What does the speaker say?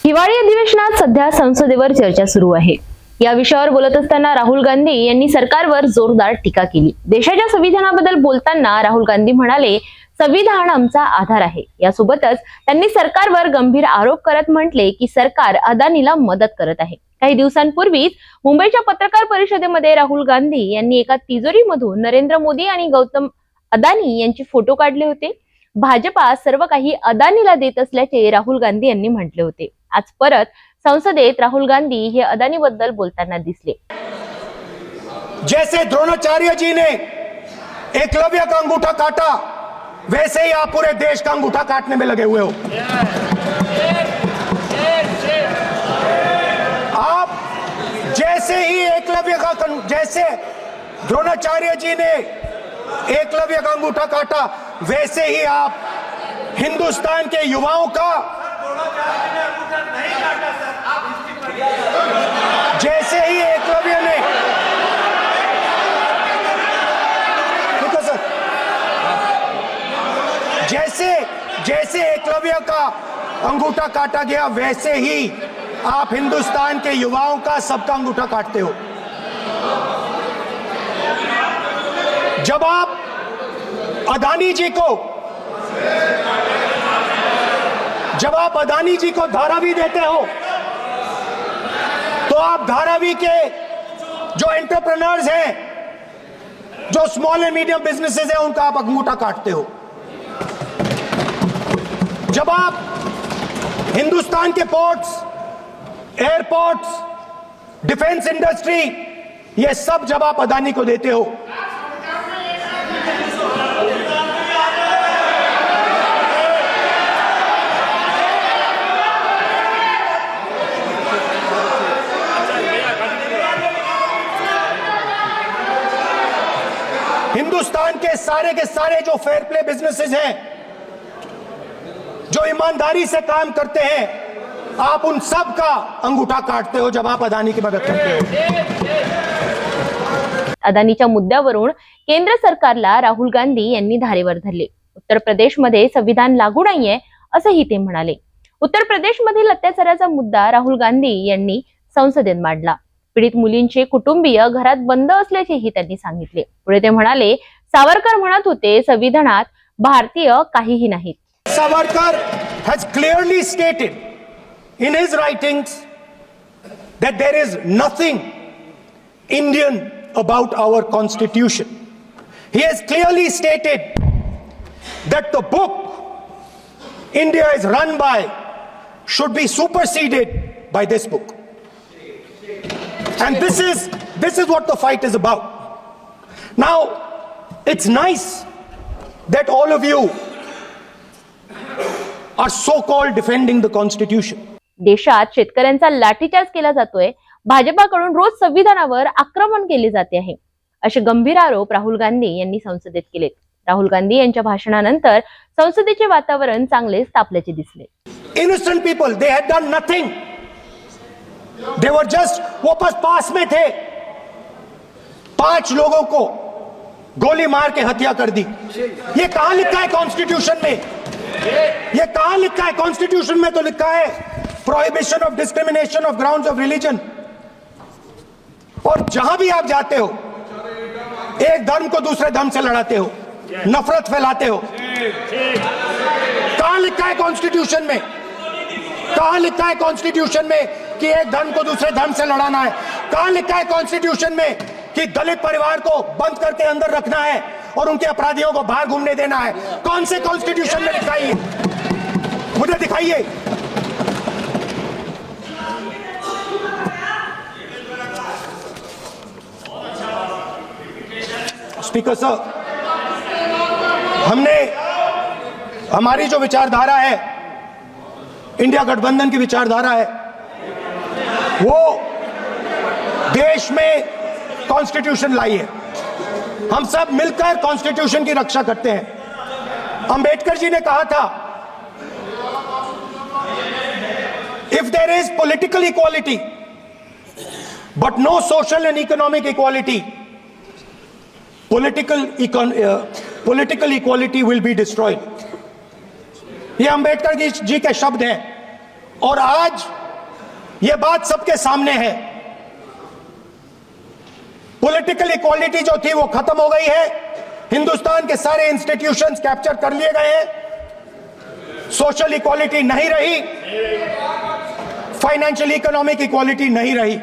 हिवाळी अधिवेशनात सध्या संसदेवर चर्चा सुरू आहे। या विषयावर बोलत असताना राहुल गांधी यांनी सरकारवर जोरदार टीका केली। देशाच्या संविधानाबद्दल बोलताना राहुल गांधी म्हणाले, संविधान आमचा आधार आहे। यासोबतच त्यांनी सरकारवर गंभीर आरोप करत म्हटले की सरकार अदानीला मदत करत आहे। काही दिवसांपूर्वीच मुंबईच्या पत्रकार परिषदेमध्ये राहुल गांधी यांनी एका तिजोरीमधून नरेंद्र मोदी आणि गौतम अदानी यांचे फोटो काढले होते। भाजपा सर्व काही अदानीला देत असल्याचे राहुल गांधी यांनी म्हटले होते। आज परत संसदेत राहुल गांधी हे अदानी बद्दल बोलताना दिसले। जैसे द्रोणाचार्य जी ने एकलव्य का अंगूठा काटा, वैसे ही आप पूरे देश का अंगूठा काटने में लगे हुए हो। आप जैसे ही जैसे द्रोणाचार्य जी ने एकलव्य का अंगूठा काटा, वैसे ही आप हिंदुस्तान के युवाओं का जैसे ही एकलव्य ने जैसे एकलव्य का अंगूठा काटा गया, वैसे ही आप हिंदुस्तान के युवाओं का सबका अंगूठा काटते हो। जब आप अदानी जी को धारावी देते हो, तो आप धारावी के जो एंटरप्रेन्योर्स हैं, जो स्मॉल एंड मीडियम बिजनेसेस हैं, उनका आप अंगूठा काटते हो। जब आप हिंदुस्तान के पोर्ट्स, एयरपोर्ट्स, डिफेंस इंडस्ट्री, ये सब जब आप अदानी को देते हो, हिंदुस्तान के सारे जो फेयर प्ले बिजनेसेस हैं, जो ईमानदारी से काम करते हैं, आप उन सब का अंगूठा काटते हो जब आप अदानी की मदद करते हो। अदानीच्या मुद्द्यावरून केंद्र सरकारला राहुल गांधी यांनी धारेवर धरले। उत्तर प्रदेशमध्ये संविधान लागू नाहीये असंही ते म्हणाले। उत्तर प्रदेशमधील अत्याचाराचा मुद्दा राहुल गांधी यांनी संसदेत मांडला। पीडित मुलींचे कुटुंबीय घरात बंद असल्याचेही त्यांनी सांगितले। पुढे ते म्हणाले, सावरकर म्हणत होते, संविधानात भारतीय काहीही नाहीत। Savarkar has clearly stated in his writings that there is nothing Indian about our constitution. He has clearly stated that the book India is run by should be superseded by this book. And this is what the fight is about. Now, it's nice that all of you are so-called defending the constitution. देशात शेतकऱ्यांचा लाठीचार्ज केला जातोय। भाजपाकडून रोज संविधानावर आक्रमण केले जाते आहे, असे गंभीर आरोप राहुल गांधी यांनी संसदेत केले। राहुल गांधी यांच्या भाषणानंतर संसदेचे वातावरण चांगलेच तापल्याचे दिसले। Innocent people, they had done nothing. They were just, वो पास में थे, 5 लोगों को गोली मार के हत्या कर दी। ये कहां लिखा है कॉन्स्टिट्यूशन में? ये कहां लिखा है? कॉन्स्टिट्यूशन में तो लिखा है prohibition of discrimination of grounds of religion. और जहां भी आप जाते हो, एक धर्म को दूसरे धर्म से लड़ाते हो, नफरत फैलाते हो। कहां लिखा है कॉन्स्टिट्यूशन में? कहां लिखा है कॉन्स्टिट्यूशन में कि एक धर्म को दूसरे धर्म से लड़ाना है? कहां लिखा है कॉन्स्टिट्यूशन में कि दलित परिवार को बंद करके अंदर रखना है और उनके अपराधियों को बाहर घूमने देना है? कौन से कॉन्स्टिट्यूशन में लिखा है? मुझे दिखाइए। स्पीकर सर, हमारी जो विचारधारा है, इंडिया गठबंधन की विचारधारा है, वो देश में कॉन्स्टिट्यूशन लाई है। हम सब मिलकर कॉन्स्टिट्यूशन की रक्षा करते हैं। अंबेडकर जी ने कहा था, if there is political equality but no social and economic equality, political equality will be destroyed। ये अंबेडकर जी के शब्द हैं। और आज यह बात सबके सामने है। पॉलिटिकल इक्वालिटी जो थी वो खत्म हो गई है। हिंदुस्तान के सारे इंस्टीट्यूशंस कैप्चर कर लिए गए हैं। सोशल इक्वालिटी नहीं रही, फाइनेंशियल इकोनॉमिक इक्वालिटी नहीं रही।